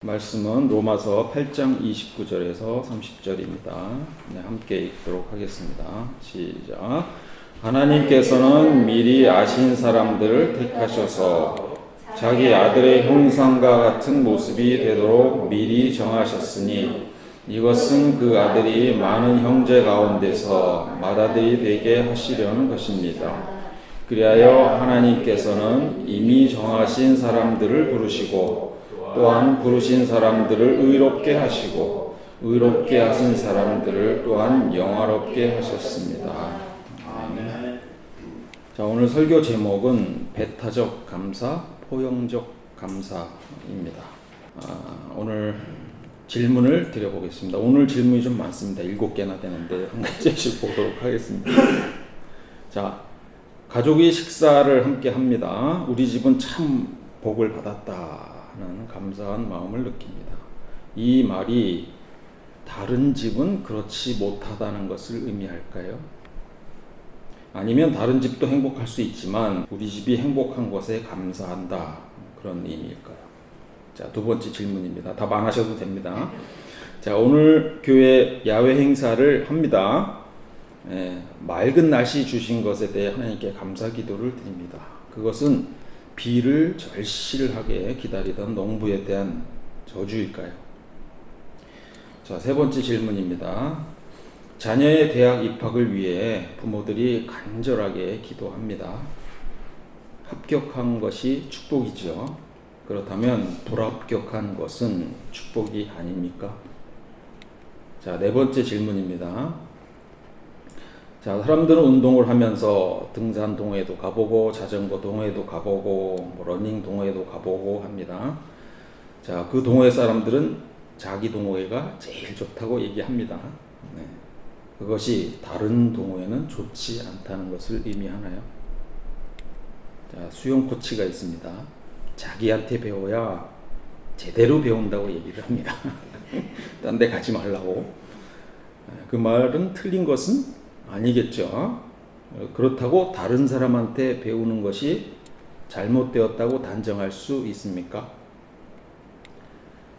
말씀은 로마서 8장 29절에서 30절입니다. 함께 읽도록 하겠습니다. 시작. 하나님께서는 미리 아신 사람들을 택하셔서 자기 아들의 형상과 같은 모습이 되도록 미리 정하셨으니 이것은 그 아들이 많은 형제 가운데서 맏아들이 되게 하시려는 것입니다. 그리하여 하나님께서는 이미 정하신 사람들을 부르시고 또한 부르신 사람들을 의롭게 하시고 의롭게 하신 사람들을 또한 영화롭게 하셨습니다. 아멘. 자, 오늘 설교 제목은 배타적 감사, 포용적 감사입니다. 오늘 질문을 드려보겠습니다. 오늘 질문이 좀 많습니다. 7개나 되는데 한 가지씩 보도록 하겠습니다. 자, 가족이 식사를 함께 합니다. 우리 집은 참 복을 받았다 하는 감사한 마음을 느낍니다. 이 말이 다른 집은 그렇지 못하다는 것을 의미할까요? 아니면 다른 집도 행복할 수 있지만 우리 집이 행복한 것에 감사한다 그런 의미일까요? 자, 두 번째 질문입니다. 답 안 하셔도 됩니다. 자, 오늘 교회 야외 행사를 합니다. 맑은 날씨 주신 것에 대해 하나님께 감사 기도를 드립니다. 그것은 비를 절실하게 기다리던 농부에 대한 저주일까요? 자, 세 번째 질문입니다. 자녀의 대학 입학을 위해 부모들이 간절하게 기도합니다. 합격한 것이 축복이죠. 그렇다면 불합격한 것은 축복이 아닙니까? 자, 네 번째 질문입니다. 자, 사람들은 운동을 하면서 등산 동호회도 가보고 자전거 동호회도 가보고 러닝 동호회도 가보고 합니다. 자, 그 동호회 사람들은 자기 동호회가 제일 좋다고 얘기합니다. 그것이 다른 동호회는 좋지 않다는 것을 의미하나요? 자, 수영 코치가 있습니다. 자기한테 배워야 제대로 배운다고 얘기를 합니다. 딴 데 가지 말라고. 그 말은 틀린 것은 아니겠죠. 그렇다고 다른 사람한테 배우는 것이 잘못되었다고 단정할 수 있습니까?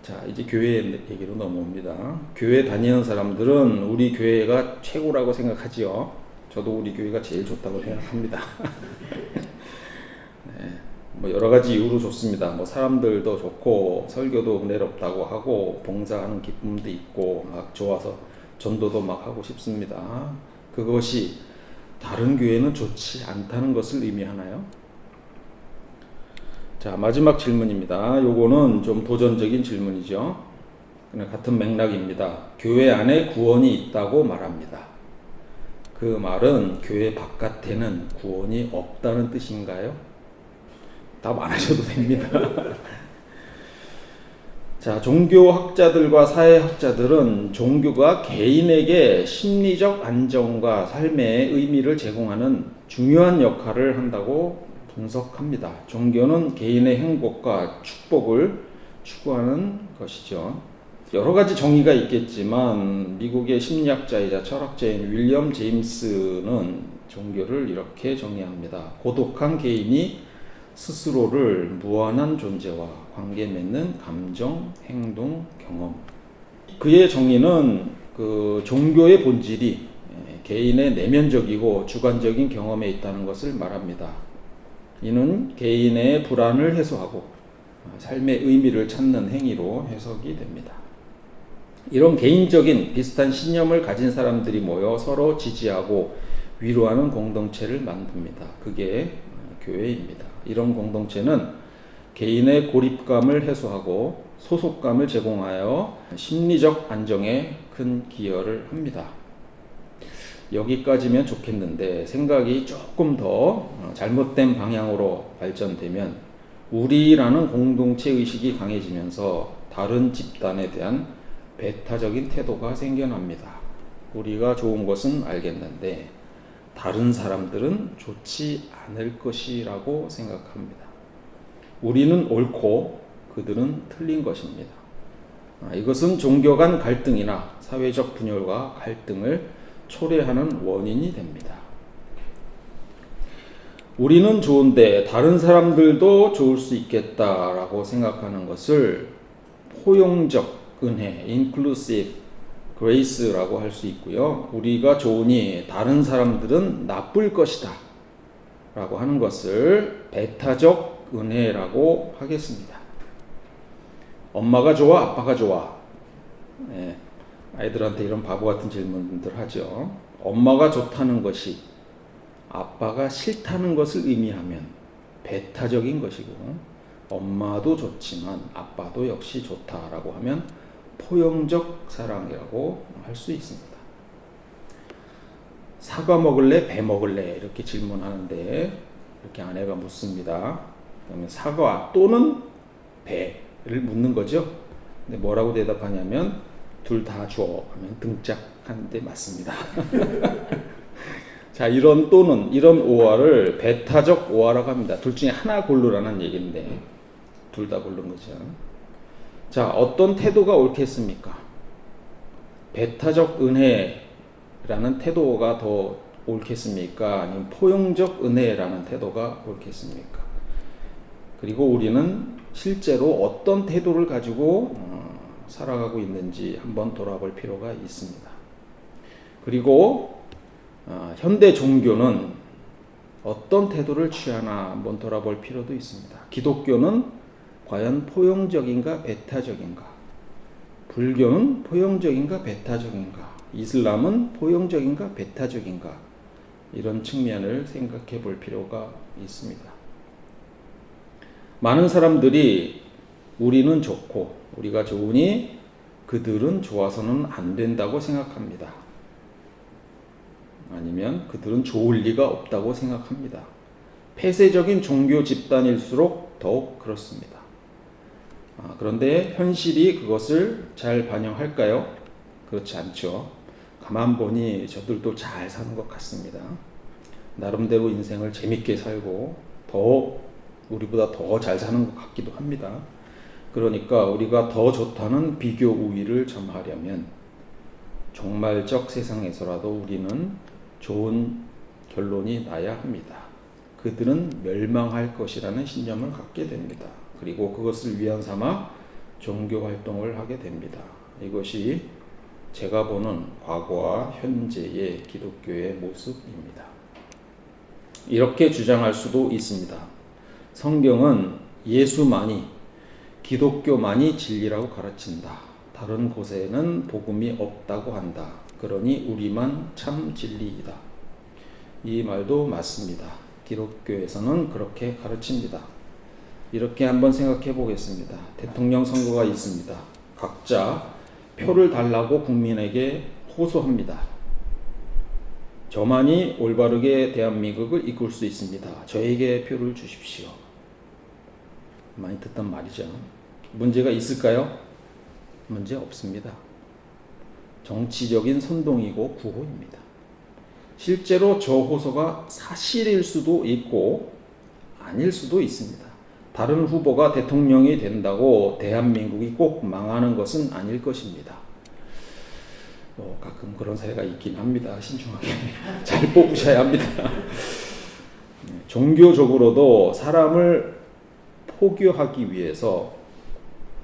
자, 이제 교회 얘기로 넘어옵니다. 교회 다니는 사람들은 우리 교회가 최고라고 생각하지요. 저도 우리 교회가 제일 좋다고 생각합니다. 뭐 여러 가지 이유로 좋습니다. 뭐 사람들도 좋고 설교도 은혜롭다고 하고 봉사하는 기쁨도 있고 막 좋아서 전도도 막 하고 싶습니다. 그것이 다른 교회는 좋지 않다는 것을 의미하나요? 자, 마지막 질문입니다. 요거는 좀 도전적인 질문이죠. 그냥 같은 맥락입니다. 교회 안에 구원이 있다고 말합니다. 그 말은 교회 바깥에는 구원이 없다는 뜻인가요? 답 안 하셔도 됩니다. 자, 종교학자들과 사회학자들은 종교가 개인에게 심리적 안정과 삶의 의미를 제공하는 중요한 역할을 한다고 분석합니다. 종교는 개인의 행복과 축복을 추구하는 것이죠. 여러 가지 정의가 있겠지만 미국의 심리학자이자 철학자인 윌리엄 제임스는 종교를 이렇게 정의합니다. 고독한 개인이 스스로를 무한한 존재와 관계 맺는 감정, 행동, 경험. 그의 정의는 그 종교의 본질이 개인의 내면적이고 주관적인 경험에 있다는 것을 말합니다. 이는 개인의 불안을 해소하고 삶의 의미를 찾는 행위로 해석이 됩니다. 이런 개인적인 비슷한 신념을 가진 사람들이 모여 서로 지지하고 위로하는 공동체를 만듭니다. 그게 교회입니다. 이런 공동체는 개인의 고립감을 해소하고 소속감을 제공하여 심리적 안정에 큰 기여를 합니다. 여기까지면 좋겠는데 생각이 조금 더 잘못된 방향으로 발전되면 우리라는 공동체 의식이 강해지면서 다른 집단에 대한 배타적인 태도가 생겨납니다. 우리가 좋은 것은 알겠는데 다른 사람들은 좋지 않을 것이라고 생각합니다. 우리는 옳고 그들은 틀린 것입니다. 이것은 종교 간 갈등이나 사회적 분열과 갈등을 초래하는 원인이 됩니다. 우리는 좋은데 다른 사람들도 좋을 수 있겠다라고 생각하는 것을 포용적 은혜, inclusive grace라고 할 수 있고요. 우리가 좋으니 다른 사람들은 나쁠 것이다 라고 하는 것을 배타적 은혜라고 하겠습니다. 엄마가 좋아, 아빠가 좋아. 네, 아이들한테 이런 바보 같은 질문들 하죠. 엄마가 좋다는 것이 아빠가 싫다는 것을 의미하면 배타적인 것이고, 엄마도 좋지만 아빠도 역시 좋다라고 하면 포용적 사랑이라고 할 수 있습니다. 사과 먹을래? 배 먹을래? 이렇게 질문하는데 이렇게 아내가 묻습니다. 그러면 사과 또는 배를 묻는 거죠. 근데 뭐라고 대답하냐면 둘 다 줘 하면 등짝하는데 맞습니다. 자, 이런 또는 이런 오화를 배타적 오화라고 합니다. 둘 중에 하나 고르라는 얘기인데 둘 다 고른 거죠. 자, 어떤 태도가 옳겠습니까? 배타적 은혜라는 태도가 더 옳겠습니까? 아니면 포용적 은혜라는 태도가 옳겠습니까? 그리고 우리는 실제로 어떤 태도를 가지고 살아가고 있는지 한번 돌아볼 필요가 있습니다. 그리고 현대 종교는 어떤 태도를 취하나 한번 돌아볼 필요도 있습니다. 기독교는 과연 포용적인가 배타적인가? 불교는 포용적인가 배타적인가? 이슬람은 포용적인가 배타적인가? 이런 측면을 생각해 볼 필요가 있습니다. 많은 사람들이 우리는 좋고 우리가 좋으니 그들은 좋아서는 안 된다고 생각합니다. 아니면 그들은 좋을 리가 없다고 생각합니다. 폐쇄적인 종교 집단일수록 더욱 그렇습니다. 그런데 현실이 그것을 잘 반영할까요? 그렇지 않죠. 가만 보니 저들도 잘 사는 것 같습니다. 나름대로 인생을 재밌게 살고 우리보다 더 잘 사는 것 같기도 합니다. 그러니까 우리가 더 좋다는 비교 우위를 점하려면 종말적 세상에서라도 우리는 좋은 결론이 나야 합니다. 그들은 멸망할 것이라는 신념을 갖게 됩니다. 그리고 그것을 위안 삼아 종교 활동을 하게 됩니다. 이것이 제가 보는 과거와 현재의 기독교의 모습입니다. 이렇게 주장할 수도 있습니다. 성경은 예수만이, 기독교만이 진리라고 가르친다. 다른 곳에는 복음이 없다고 한다. 그러니 우리만 참 진리이다. 이 말도 맞습니다. 기독교에서는 그렇게 가르칩니다. 이렇게 한번 생각해 보겠습니다. 대통령 선거가 있습니다. 각자 표를 달라고 국민에게 호소합니다. 저만이 올바르게 대한민국을 이끌 수 있습니다. 저에게 표를 주십시오. 많이 듣던 말이죠. 문제가 있을까요? 문제 없습니다. 정치적인 선동이고 구호입니다. 실제로 저 호소가 사실일 수도 있고 아닐 수도 있습니다. 다른 후보가 대통령이 된다고 대한민국이 꼭 망하는 것은 아닐 것입니다. 가끔 그런 사례가 있긴 합니다. 신중하게 잘 뽑으셔야 합니다. 종교적으로도 사람을 포교하기 위해서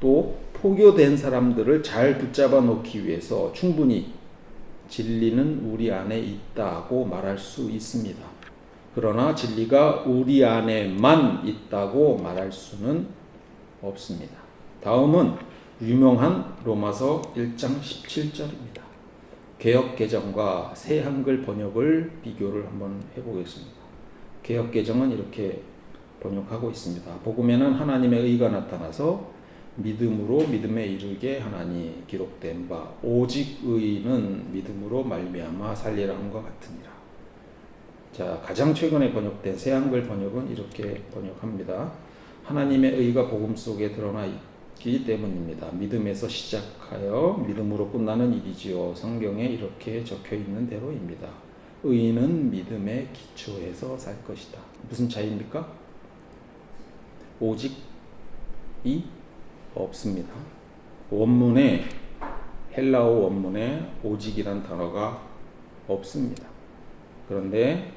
또 포교된 사람들을 잘 붙잡아 놓기 위해서 충분히 진리는 우리 안에 있다고 말할 수 있습니다. 그러나 진리가 우리 안에만 있다고 말할 수는 없습니다. 다음은 유명한 로마서 1장 17절입니다. 개역개정과 새 한글 번역을 비교를 한번 해보겠습니다. 개역개정은 이렇게 번역하고 있습니다. 복음에는 하나님의 의가 나타나서 믿음으로 믿음에 이르게 하나니 기록된 바 오직 의인은 믿음으로 말미암아 살리라 함과 같으니라. 자, 가장 최근에 번역된 새 한글 번역은 이렇게 번역합니다. 하나님의 의가 복음 속에 드러나 있기 때문입니다. 믿음에서 시작하여 믿음으로 끝나는 일이지요. 성경에 이렇게 적혀 있는 대로입니다. 의인은 믿음에 기초해서 살 것이다. 무슨 차이입니까? 오직이 없습니다. 원문에 헬라어 원문에 오직이란 단어가 없습니다. 그런데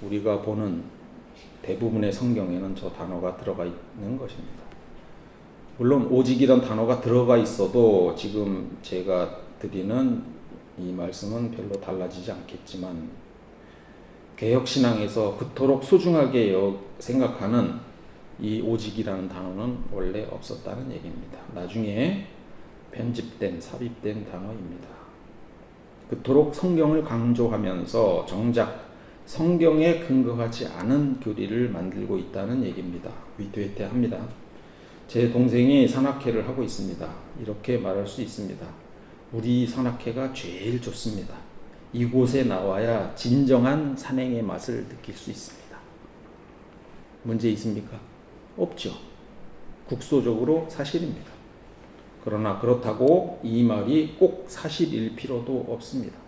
우리가 보는 대부분의 성경에는 저 단어가 들어가 있는 것입니다. 물론 오직이란 단어가 들어가 있어도 지금 제가 드리는 이 말씀은 별로 달라지지 않겠지만, 개혁신앙에서 그토록 소중하게 생각하는 이 오직이라는 단어는 원래 없었다는 얘기입니다. 나중에 편집된, 삽입된 단어입니다. 그토록 성경을 강조하면서 정작 성경에 근거하지 않은 교리를 만들고 있다는 얘기입니다. 위태위태합니다. 제 동생이 산악회를 하고 있습니다. 이렇게 말할 수 있습니다. 우리 산악회가 제일 좋습니다. 이곳에 나와야 진정한 산행의 맛을 느낄 수 있습니다. 문제 있습니까? 없죠. 국소적으로 사실입니다. 그러나 그렇다고 이 말이 꼭 사실일 필요도 없습니다.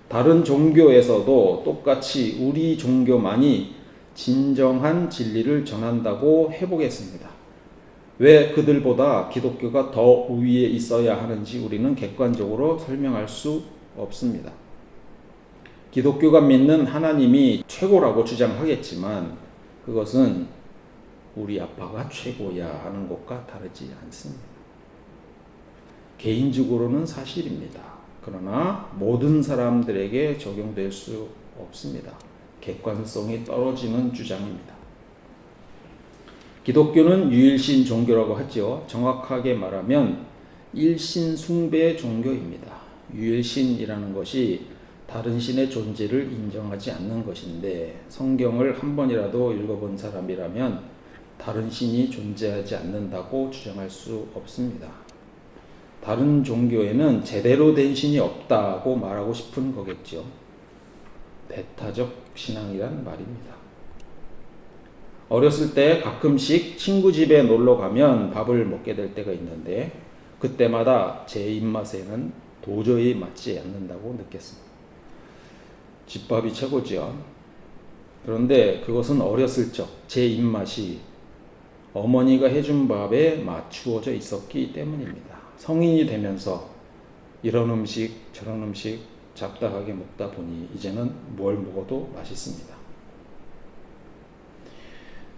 다른 종교에서도 똑같이 우리 종교만이 진정한 진리를 전한다고 해보겠습니다. 왜 그들보다 기독교가 더 우위에 있어야 하는지 우리는 객관적으로 설명할 수 없습니다. 기독교가 믿는 하나님이 최고라고 주장하겠지만 그것은 우리 아빠가 최고야 하는 것과 다르지 않습니다. 개인적으로는 사실입니다. 그러나 모든 사람들에게 적용될 수 없습니다. 객관성이 떨어지는 주장입니다. 기독교는 유일신 종교라고 하죠. 정확하게 말하면 일신 숭배 종교입니다. 유일신이라는 것이 다른 신의 존재를 인정하지 않는 것인데, 성경을 한 번이라도 읽어본 사람이라면 다른 신이 존재하지 않는다고 주장할 수 없습니다. 다른 종교에는 제대로 된 신이 없다고 말하고 싶은 거겠죠. 배타적 신앙이란 말입니다. 어렸을 때 가끔씩 친구 집에 놀러 가면 밥을 먹게 될 때가 있는데, 그때마다 제 입맛에는 도저히 맞지 않는다고 느꼈습니다. 집밥이 최고죠. 그런데 그것은 어렸을 적 제 입맛이 어머니가 해준 밥에 맞추어져 있었기 때문입니다. 성인이 되면서 이런 음식 저런 음식 잡다하게 먹다 보니 이제는 뭘 먹어도 맛있습니다.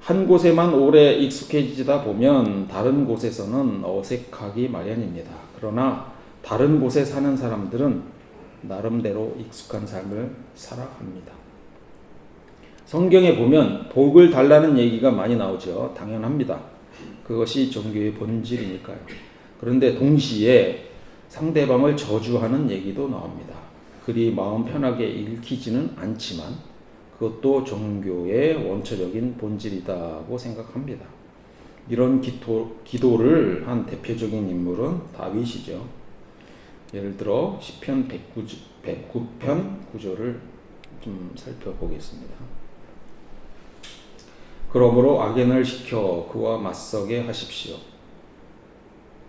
한 곳에만 오래 익숙해지다 보면 다른 곳에서는 어색하기 마련입니다. 그러나 다른 곳에 사는 사람들은 나름대로 익숙한 삶을 살아갑니다. 성경에 보면 복을 달라는 얘기가 많이 나오죠. 당연합니다. 그것이 종교의 본질이니까요. 그런데 동시에 상대방을 저주하는 얘기도 나옵니다. 그리 마음 편하게 읽히지는 않지만 그것도 종교의 원초적인 본질이라고 생각합니다. 이런 기도를 한 대표적인 인물은 다윗이죠. 예를 들어 시편 109편 9절을 좀 살펴보겠습니다. 그러므로 악인을 시켜 그와 맞서게 하십시오.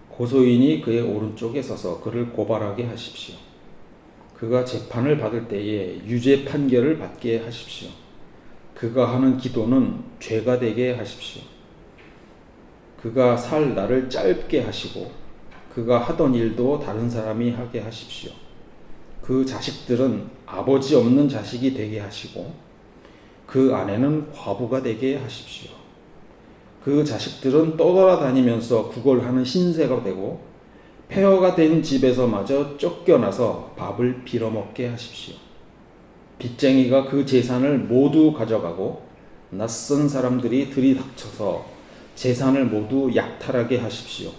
고소인이 그의 오른쪽에 서서 그를 고발하게 하십시오. 그가 재판을 받을 때에 유죄 판결을 받게 하십시오. 그가 하는 기도는 죄가 되게 하십시오. 그가 살 날을 짧게 하시고 그가 하던 일도 다른 사람이 하게 하십시오. 그 자식들은 아버지 없는 자식이 되게 하시고 그 아내는 과부가 되게 하십시오. 그 자식들은 떠돌아다니면서 구걸하는 신세가 되고 폐허가 된 집에서마저 쫓겨나서 밥을 빌어먹게 하십시오. 빚쟁이가 그 재산을 모두 가져가고 낯선 사람들이 들이닥쳐서 재산을 모두 약탈하게 하십시오.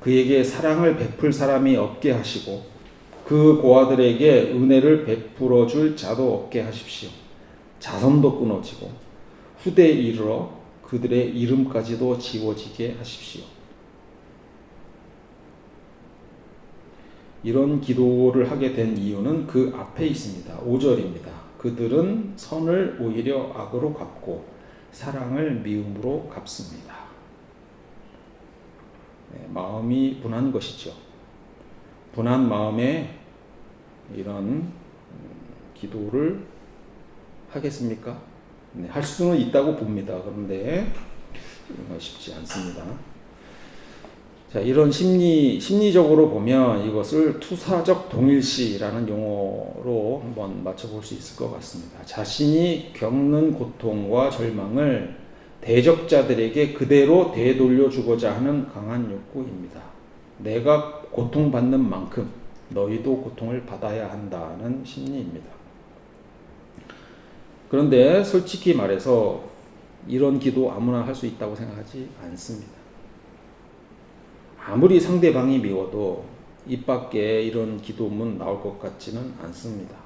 그에게 사랑을 베풀 사람이 없게 하시고 그 고아들에게 은혜를 베풀어 줄 자도 없게 하십시오. 자손도 끊어지고 후대에 이르러 그들의 이름까지도 지워지게 하십시오. 이런 기도를 하게 된 이유는 그 앞에 있습니다. 5절입니다. 그들은 선을 오히려 악으로 갚고 사랑을 미움으로 갚습니다. 마음이 분한 것이죠. 분한 마음에 이런 기도를 하겠습니까? 할 수는 있다고 봅니다. 그런데 쉽지 않습니다. 자, 이런 심리적으로 보면 이것을 투사적 동일시라는 용어로 한번 맞춰볼 수 있을 것 같습니다. 자신이 겪는 고통과 절망을 대적자들에게 그대로 되돌려 주고자 하는 강한 욕구입니다. 내가 고통받는 만큼 너희도 고통을 받아야 한다는 심리입니다. 그런데 솔직히 말해서 이런 기도 아무나 할 수 있다고 생각하지 않습니다. 아무리 상대방이 미워도 입 밖에 이런 기도문 나올 것 같지는 않습니다.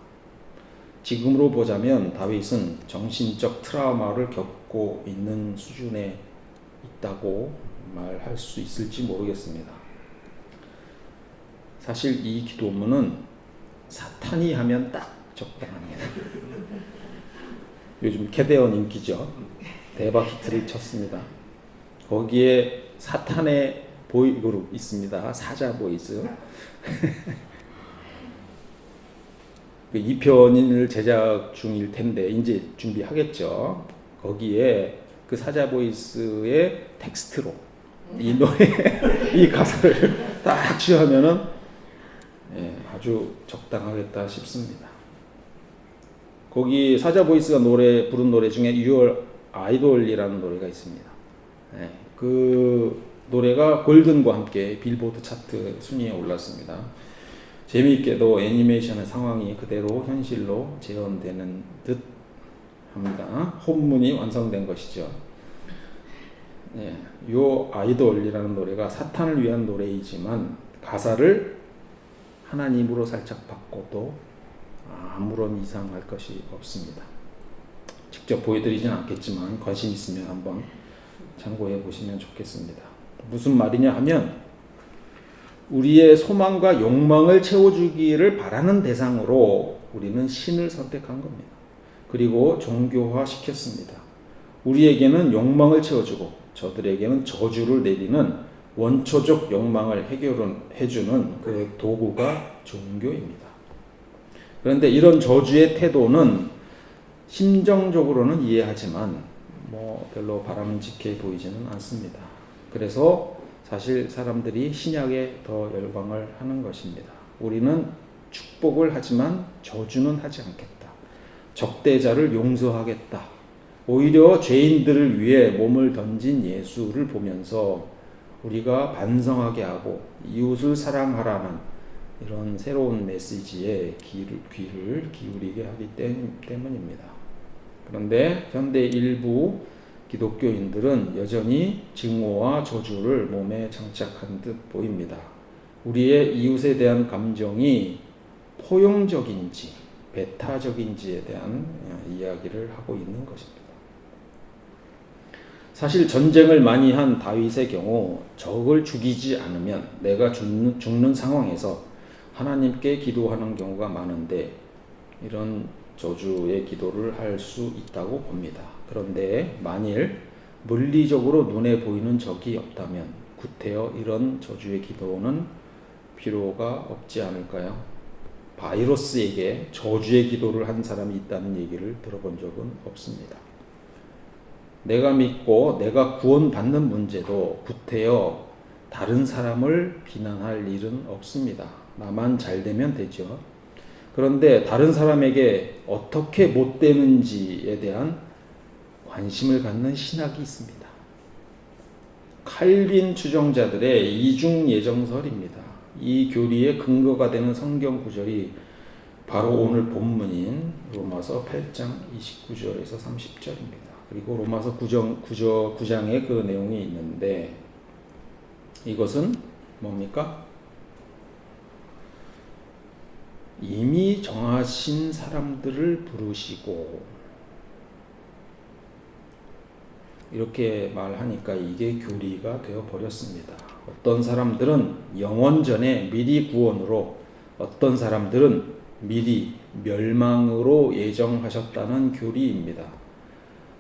지금으로 보자면 다윗은 정신적 트라우마를 겪고 있는 수준에 있다고 말할 수 있을지 모르겠습니다. 사실 이 기도문은 사탄이 하면 딱 적당합니다. 요즘 게데온 인기죠. 대박 히트를 쳤습니다. 거기에 사탄의 보이그룹 있습니다. 사자 보이스. 2편을 제작 중일 텐데 이제 준비하겠죠. 거기에 그 사자 보이스의 텍스트로 이 노래 이 가사를 딱 취하면은 아주 적당하겠다 싶습니다. 거기 사자 보이스가 부른 노래 중에 Your Idol이라는 노래가 있습니다. 그 노래가 골든과 함께 빌보드 차트 순위에 올랐습니다. 재미있게도 애니메이션의 상황이 그대로 현실로 재현되는 듯 합니다. 혼문이 완성된 것이죠. 요 아이돌이라는 노래가 사탄을 위한 노래이지만 가사를 하나님으로 살짝 바꿔도 아무런 이상할 것이 없습니다. 직접 보여드리진 않겠지만 관심 있으면 한번 참고해 보시면 좋겠습니다. 무슨 말이냐 하면 우리의 소망과 욕망을 채워주기를 바라는 대상으로 우리는 신을 선택한 겁니다. 그리고 종교화시켰습니다. 우리에게는 욕망을 채워주고 저들에게는 저주를 내리는 원초적 욕망을 해결해주는 그 도구가 종교입니다. 그런데 이런 저주의 태도는 심정적으로는 이해하지만 별로 바람직해 보이지는 않습니다. 그래서 사실 사람들이 신약에 더 열광을 하는 것입니다. 우리는 축복을 하지만 저주는 하지 않겠다. 적대자를 용서하겠다. 오히려 죄인들을 위해 몸을 던진 예수를 보면서 우리가 반성하게 하고 이웃을 사랑하라는 이런 새로운 메시지에 귀를 기울이게 하기 때문입니다. 그런데 현대 일부 기독교인들은 여전히 증오와 저주를 몸에 장착한 듯 보입니다. 우리의 이웃에 대한 감정이 포용적인지 배타적인지에 대한 이야기를 하고 있는 것입니다. 사실 전쟁을 많이 한 다윗의 경우 적을 죽이지 않으면 내가 죽는 상황에서 하나님께 기도하는 경우가 많은데 이런 저주의 기도를 할 수 있다고 봅니다. 그런데 만일 물리적으로 눈에 보이는 적이 없다면 구태여 이런 저주의 기도는 필요가 없지 않을까요? 바이러스에게 저주의 기도를 한 사람이 있다는 얘기를 들어본 적은 없습니다. 내가 믿고 내가 구원받는 문제도 구태여 다른 사람을 비난할 일은 없습니다. 나만 잘 되면 되죠. 그런데 다른 사람에게 어떻게 못 되는지에 대한 관심을 갖는 신학이 있습니다. 칼빈 추종자들의 이중 예정설입니다. 이 교리의 근거가 되는 성경 구절이 바로 오늘 본문인 로마서 8장 29절에서 30절입니다. 그리고 로마서 9장에 그 내용이 있는데 이것은 뭡니까? 이미 정하신 사람들을 부르시고 이렇게 말하니까 이게 교리가 되어버렸습니다. 어떤 사람들은 영원전에 미리 구원으로 어떤 사람들은 미리 멸망으로 예정하셨다는 교리입니다.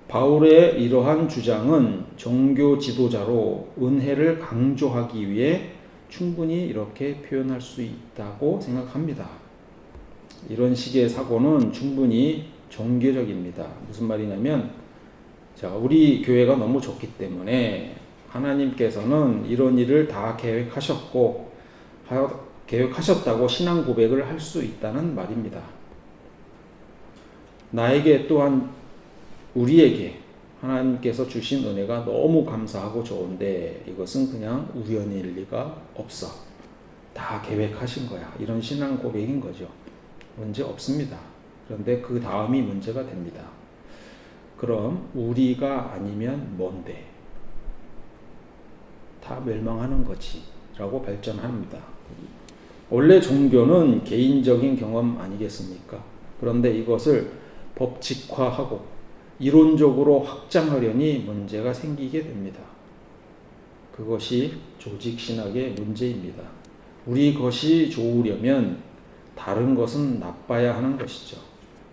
바울의 이러한 주장은 종교 지도자로 은혜를 강조하기 위해 충분히 이렇게 표현할 수 있다고 생각합니다. 이런 식의 사고는 충분히 종교적입니다. 무슨 말이냐면 우리 교회가 너무 좋기 때문에 하나님께서는 이런 일을 다 계획하셨다고 신앙 고백을 할 수 있다는 말입니다. 나에게 또한 우리에게 하나님께서 주신 은혜가 너무 감사하고 좋은데 이것은 그냥 우연일 리가 없어. 다 계획하신 거야. 이런 신앙 고백인 거죠. 문제 없습니다. 그런데 그 다음이 문제가 됩니다. 그럼 우리가 아니면 뭔데? 다 멸망하는 거지 라고 발전합니다. 원래 종교는 개인적인 경험 아니겠습니까? 그런데 이것을 법칙화하고 이론적으로 확장하려니 문제가 생기게 됩니다. 그것이 조직신학의 문제입니다. 우리 것이 좋으려면 다른 것은 나빠야 하는 것이죠.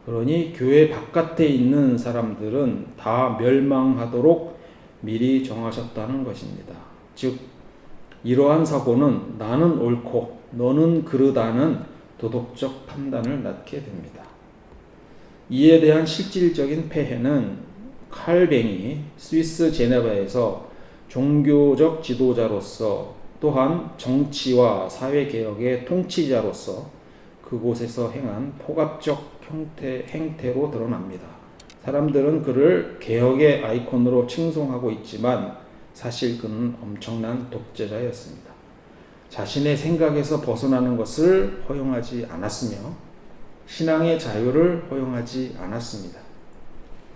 그러니 교회 바깥에 있는 사람들은 다 멸망하도록 미리 정하셨다는 것입니다. 즉 이러한 사고는 나는 옳고 너는 그르다는 도덕적 판단을 낳게 됩니다. 이에 대한 실질적인 폐해는 칼뱅이 스위스 제네바에서 종교적 지도자로서 또한 정치와 사회개혁의 통치자로서 그곳에서 행한 폭압적 행태로 드러납니다. 사람들은 그를 개혁의 아이콘으로 칭송하고 있지만 사실 그는 엄청난 독재자였습니다. 자신의 생각에서 벗어나는 것을 허용하지 않았으며 신앙의 자유를 허용하지 않았습니다.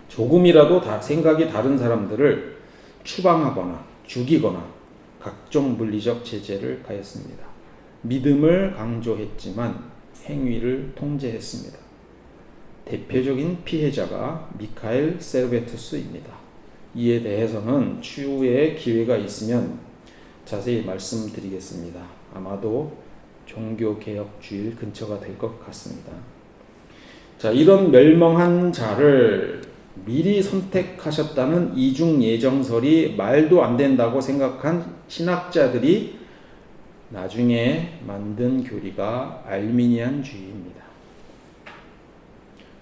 조금이라도 생각이 다른 사람들을 추방하거나 죽이거나 각종 물리적 제재를 가했습니다. 믿음을 강조했지만 행위를 통제했습니다. 대표적인 피해자가 미카엘 세르베투스입니다. 이에 대해서는 추후에 기회가 있으면 자세히 말씀드리겠습니다. 아마도 종교개혁 주일 근처가 될 것 같습니다. 자, 이런 멸망한 자를 미리 선택하셨다는 이중 예정설이 말도 안 된다고 생각한 신학자들이 나중에 만든 교리가 알미니안주의입니다.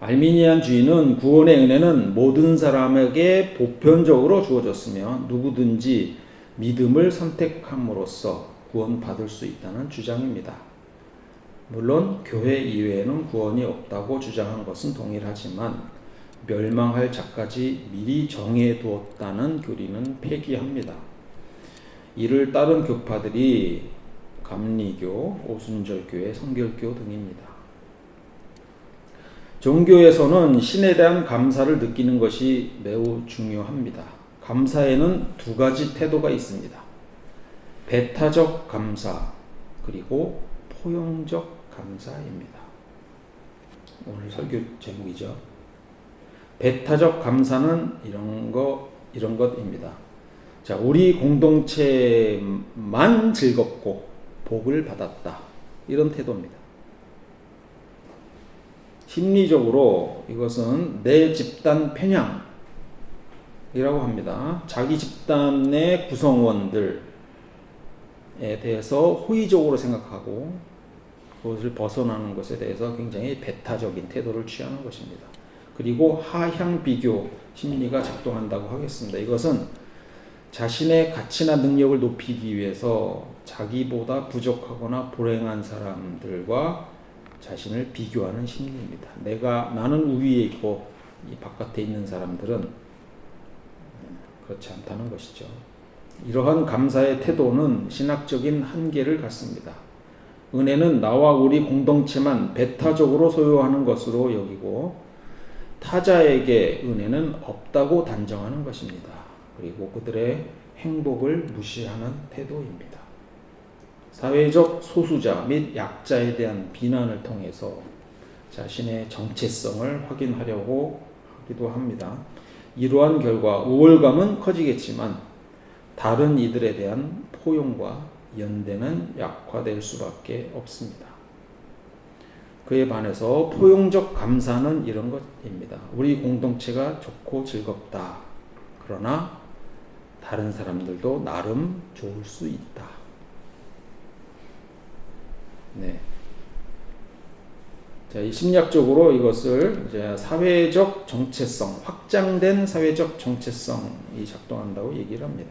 알미니안주의는 구원의 은혜는 모든 사람에게 보편적으로 주어졌으며 누구든지 믿음을 선택함으로써 구원받을 수 있다는 주장입니다. 물론 교회 이외에는 구원이 없다고 주장한 것은 동일하지만 멸망할 자까지 미리 정해두었다는 교리는 폐기합니다. 이를 따른 교파들이 감리교, 오순절교회, 성결교 등입니다. 종교에서는 신에 대한 감사를 느끼는 것이 매우 중요합니다. 감사에는 두 가지 태도가 있습니다. 배타적 감사 그리고 포용적 감사입니다. 오늘 설교 제목이죠. 배타적 감사는 이런 것입니다. 자, 우리 공동체만 즐겁고 복을 받았다. 이런 태도입니다. 심리적으로 이것은 내 집단 편향이라고 합니다. 자기 집단의 구성원들에 대해서 호의적으로 생각하고 그것을 벗어나는 것에 대해서 굉장히 배타적인 태도를 취하는 것입니다. 그리고 하향 비교 심리가 작동한다고 하겠습니다. 이것은 자신의 가치나 능력을 높이기 위해서 자기보다 부족하거나 불행한 사람들과 자신을 비교하는 심리입니다. 나는 우위에 있고 이 바깥에 있는 사람들은 그렇지 않다는 것이죠. 이러한 감사의 태도는 신학적인 한계를 갖습니다. 은혜는 나와 우리 공동체만 배타적으로 소유하는 것으로 여기고 타자에게 은혜는 없다고 단정하는 것입니다. 그리고 그들의 행복을 무시하는 태도입니다. 사회적 소수자 및 약자에 대한 비난을 통해서 자신의 정체성을 확인하려고 하기도 합니다. 이러한 결과 우월감은 커지겠지만 다른 이들에 대한 포용과 연대는 약화될 수밖에 없습니다. 그에 반해서 포용적 감사는 이런 것입니다. 우리 공동체가 좋고 즐겁다. 그러나 다른 사람들도 나름 좋을 수 있다. 네. 자, 이 심리학적으로 이것을 이제 사회적 정체성, 확장된 사회적 정체성이 작동한다고 얘기를 합니다.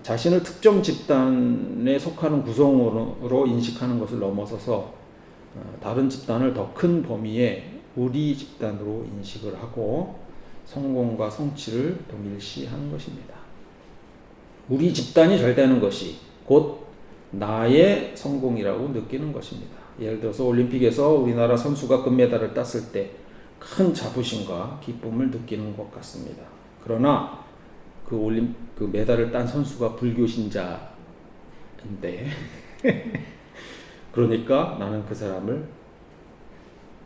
자신을 특정 집단에 속하는 구성으로 인식하는 것을 넘어서서 다른 집단을 더 큰 범위의 우리 집단으로 인식을 하고 성공과 성취를 동일시하는 것입니다. 우리 집단이 잘 되는 것이 곧 나의 성공이라고 느끼는 것입니다. 예를 들어서 올림픽에서 우리나라 선수가 금메달을 땄을 때 큰 자부심과 기쁨을 느끼는 것 같습니다. 그러나 그 메달을 딴 선수가 불교 신자인데 그러니까 나는 그 사람을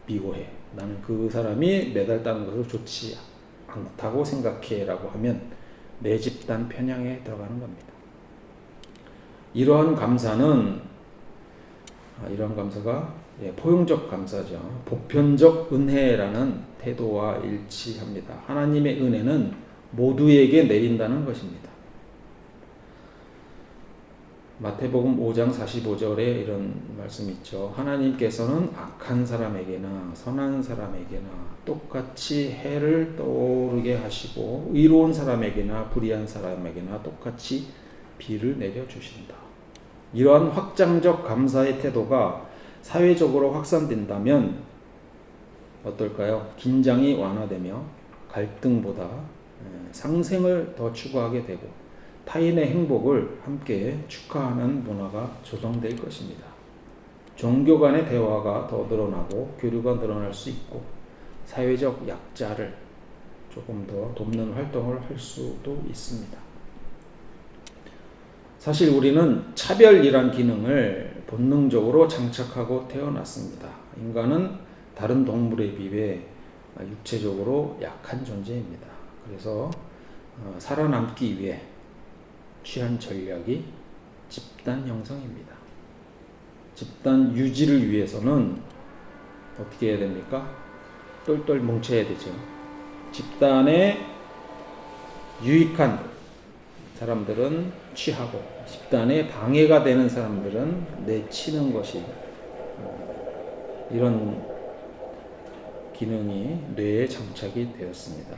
비호해. 나는 그 사람이 메달 따는 것을 좋지 않다고 생각해 라고 하면 내 집단 편향에 들어가는 겁니다. 이러한 감사가 포용적 감사죠. 보편적 은혜라는 태도와 일치합니다. 하나님의 은혜는 모두에게 내린다는 것입니다. 마태복음 5장 45절에 이런 말씀이 있죠. 하나님께서는 악한 사람에게나 선한 사람에게나 똑같이 해를 떠오르게 하시고 의로운 사람에게나 불의한 사람에게나 똑같이 비를 내려주신다. 이러한 확장적 감사의 태도가 사회적으로 확산된다면 어떨까요? 긴장이 완화되며 갈등보다 상생을 더 추구하게 되고 타인의 행복을 함께 축하하는 문화가 조성될 것입니다. 종교 간의 대화가 더 늘어나고 교류가 늘어날 수 있고 사회적 약자를 조금 더 돕는 활동을 할 수도 있습니다. 사실 우리는 차별이란 기능을 본능적으로 장착하고 태어났습니다. 인간은 다른 동물에 비해 육체적으로 약한 존재입니다. 그래서 살아남기 위해 취한 전략이 집단 형성입니다. 집단 유지를 위해서는 어떻게 해야 됩니까? 똘똘 뭉쳐야 되죠. 집단에 유익한 사람들은 취하고 집단에 방해가 되는 사람들은 내치는 것이 이런 기능이 뇌에 장착이 되었습니다.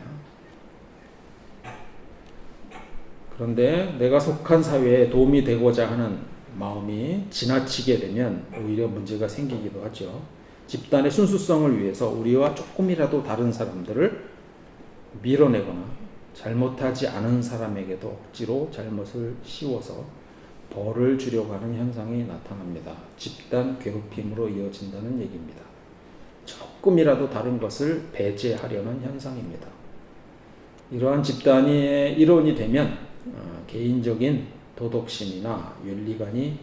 그런데 내가 속한 사회에 도움이 되고자 하는 마음이 지나치게 되면 오히려 문제가 생기기도 하죠. 집단의 순수성을 위해서 우리와 조금이라도 다른 사람들을 밀어내거나 잘못하지 않은 사람에게도 억지로 잘못을 씌워서 벌을 주려고 하는 현상이 나타납니다. 집단 괴롭힘으로 이어진다는 얘기입니다. 조금이라도 다른 것을 배제하려는 현상입니다. 이러한 집단의 일원이 되면 개인적인 도덕심이나 윤리관이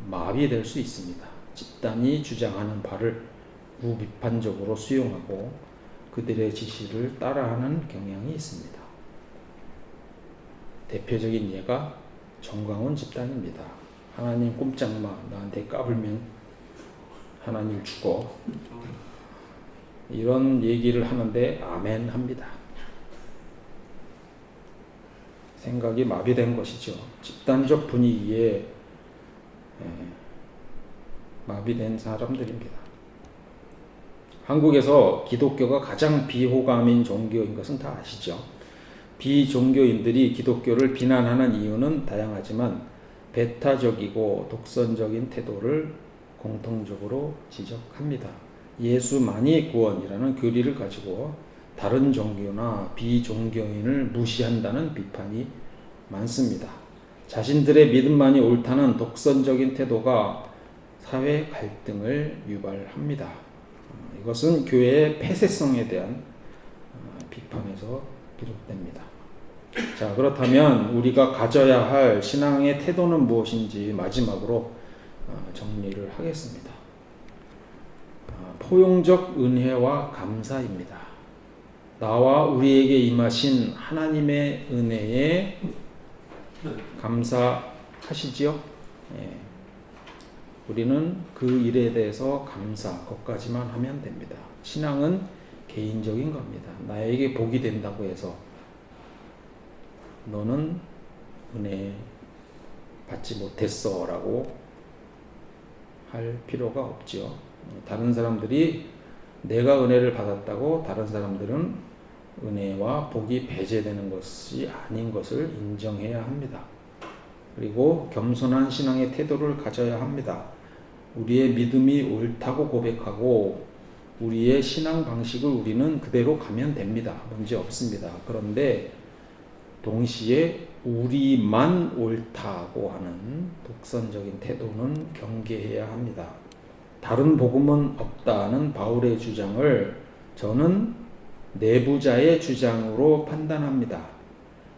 마비될 수 있습니다. 집단이 주장하는 바를 무비판적으로 수용하고 그들의 지시를 따라하는 경향이 있습니다. 대표적인 예가 정광훈 집단입니다. 하나님 꼼짝마, 나한테 까불면 하나님 죽어. 이런 얘기를 하는데 아멘 합니다. 생각이 마비된 것이죠. 집단적 분위기에 마비된 사람들입니다. 한국에서 기독교가 가장 비호감인 종교인 것은 다 아시죠? 비종교인들이 기독교를 비난하는 이유는 다양하지만 배타적이고 독선적인 태도를 공통적으로 지적합니다. 예수만이 구원이라는 교리를 가지고 다른 종교나 비종교인을 무시한다는 비판이 많습니다. 자신들의 믿음만이 옳다는 독선적인 태도가 사회 갈등을 유발합니다. 이것은 교회의 폐쇄성에 대한 비판에서 비롯됩니다. 자, 그렇다면 우리가 가져야 할 신앙의 태도는 무엇인지 마지막으로 정리를 하겠습니다. 포용적 은혜와 감사입니다. 나와 우리에게 임하신 하나님의 은혜에 감사하시지요? 예. 우리는 그 일에 대해서 감사, 것까지만 하면 됩니다. 신앙은 개인적인 겁니다. 나에게 복이 된다고 해서 너는 은혜 받지 못했어 라고 할 필요가 없죠. 다른 사람들이 내가 은혜를 받았다고 다른 사람들은 은혜와 복이 배제되는 것이 아닌 것을 인정해야 합니다. 그리고 겸손한 신앙의 태도를 가져야 합니다. 우리의 믿음이 옳다고 고백하고 우리의 신앙 방식을 우리는 그대로 가면 됩니다. 문제 없습니다. 그런데 동시에 우리만 옳다고 하는 독선적인 태도는 경계해야 합니다. 다른 복음은 없다는 바울의 주장을 저는 내부자의 주장으로 판단합니다.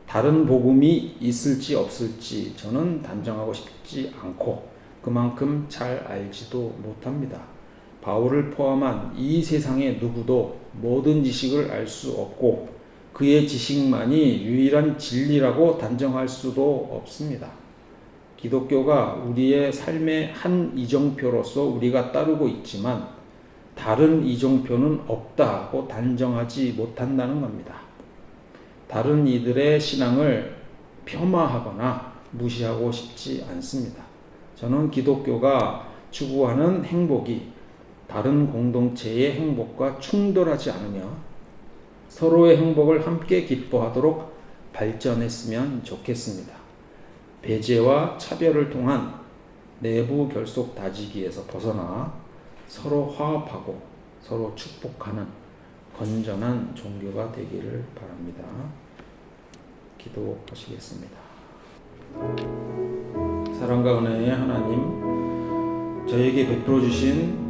다른 복음이 있을지 없을지 저는 단정하고 싶지 않고 그만큼 잘 알지도 못합니다. 바울을 포함한 이 세상의 누구도 모든 지식을 알 수 없고 그의 지식만이 유일한 진리라고 단정할 수도 없습니다. 기독교가 우리의 삶의 한 이정표로서 우리가 따르고 있지만 다른 이정표는 없다고 단정하지 못한다는 겁니다. 다른 이들의 신앙을 폄하하거나 무시하고 싶지 않습니다. 저는 기독교가 추구하는 행복이 다른 공동체의 행복과 충돌하지 않으며 서로의 행복을 함께 기뻐하도록 발전했으면 좋겠습니다. 배제와 차별을 통한 내부 결속 다지기에서 벗어나 서로 화합하고 서로 축복하는 건전한 종교가 되기를 바랍니다. 기도하시겠습니다. 사랑과 은혜의 하나님, 저에게 베풀어 주신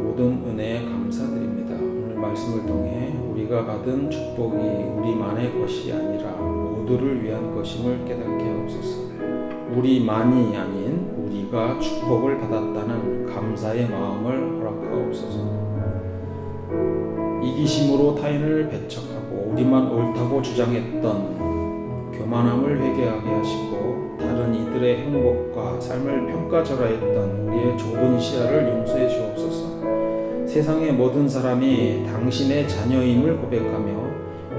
모든 은혜에 감사드립니다. 오늘 말씀을 통해 우리가 받은 축복이 우리만의 것이 아니라 모두를 위한 것임을 깨닫게 하옵소서. 우리만이 아닌 우리가 축복을 받았다는 감사의 마음을 허락하옵소서. 이기심으로 타인을 배척하고 우리만 옳다고 주장했던 교만함을 회개하게 하시고 다른 이들의 행복과 삶을 평가절하했던 우리의 좁은 시야를 용서해 주옵소서. 세상의 모든 사람이 당신의 자녀임을 고백하며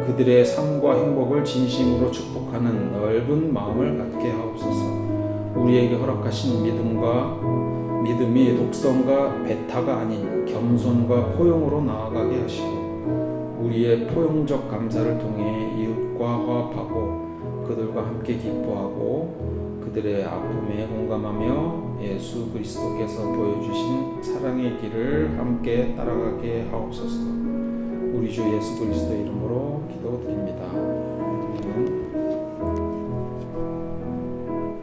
그들의 삶과 행복을 진심으로 축복하는 넓은 마음을 갖게 하옵소서. 우리에게 허락하신 믿음이 독선과 배타가 아닌 겸손과 포용으로 나아가게 하시고 우리의 포용적 감사를 통해 이웃과 화합하고 그들과 함께 기뻐하고 그들의 아픔에 공감하며 예수 그리스도께서 보여주신 사랑의 길을 함께 따라가게 하옵소서. 우리 주 예수 그리스도 이름으로 기도드립니다. 아멘.